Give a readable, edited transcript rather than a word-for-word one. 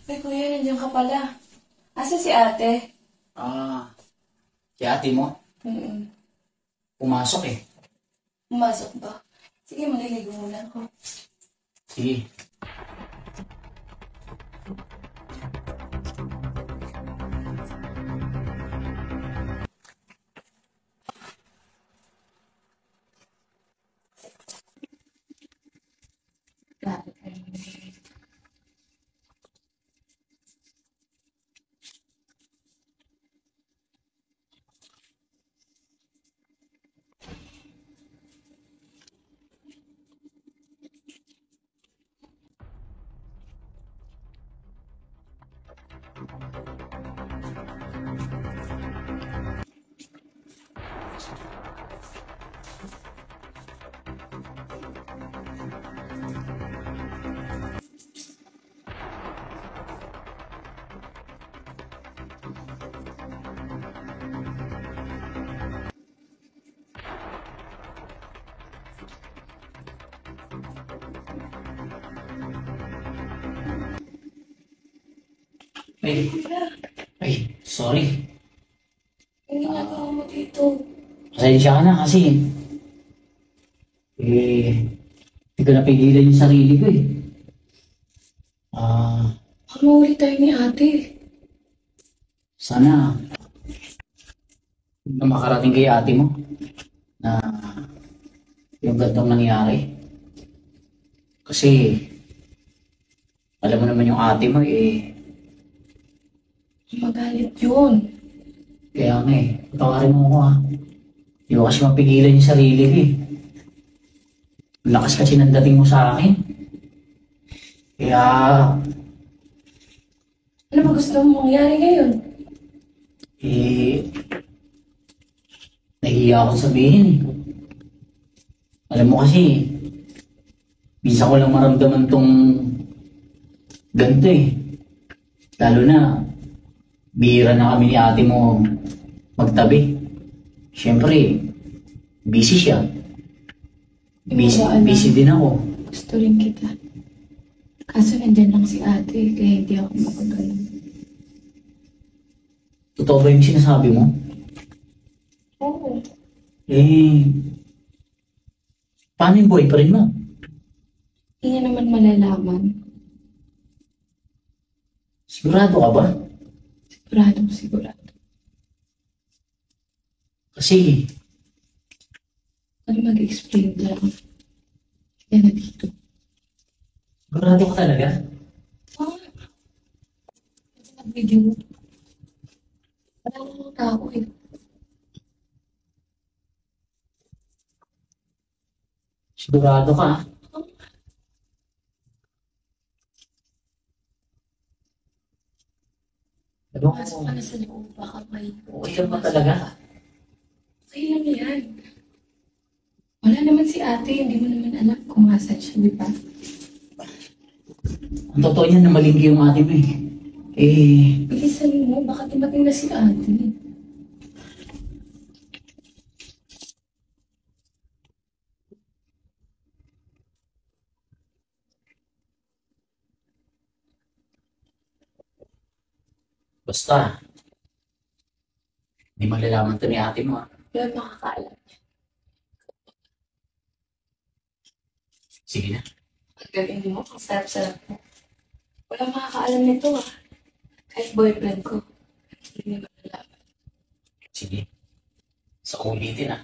Ay, kuya, nandiyan ka pala. Asa si ate? Si ate mo, Mm-mm. pumasok eh. Pumasok ba? Sige, maliligo muna ako. Sige. Ay, sorry. Ang ginagawa mo dito? Pasensya ka na kasi hindi ko napigilan yung sarili ko eh. Kamuli tayo ni ate. Sana na makarating kay ate mo na yung gantong nangyari. Kasi alam mo naman yung ate mo Magalit yun. kaya nga patawarin mo ako ha. Hindi ko kasi mapigilan yung sarili ko eh. Ang lakas kasi ng dating mo sa akin. Kaya Ano ba gusto mong mangyari ngayon? nahihiya akong sabihin eh. Alam mo kasi, minsan ko lang maramdaman tong ganito eh. Lalo na, bihira na kami ni ate mo magtabi. Siyempre, busy siya. Busy din ako. Gusto rin kita. Kaso nandyan lang si ate, kaya hindi ako makagalaw. Totoo ba yung sinasabi mo? Oo. Paano yung boyfriend mo? Hindi niya naman malalaman. Sigurado ka ba? Sigurado. Kasi, Ano mag-explain lang? Kaya na dito. sigurado ka talaga? Oo. Kasi nag-video. Wala namang tao eh. Sigurado ka? Ano? Pasok ka na sa loob, baka may... Okay lang ba talaga? Okay lang yan. Wala naman si ate, hindi mo naman alam kung asan siya, di ba? Ang totoo niyan na malingki yung ate mo eh. Bilisan mo, baka dumating na si ate. Basta, hindi malalaman to ni ate mo ah. Wala makakaalam. Sige na. Ang galing mo, ang sarap-sarap mo. Wala makakaalam nito ah. Kahit boyfriend ko. Hindi naman alam. Sige. Sa ulitin ah.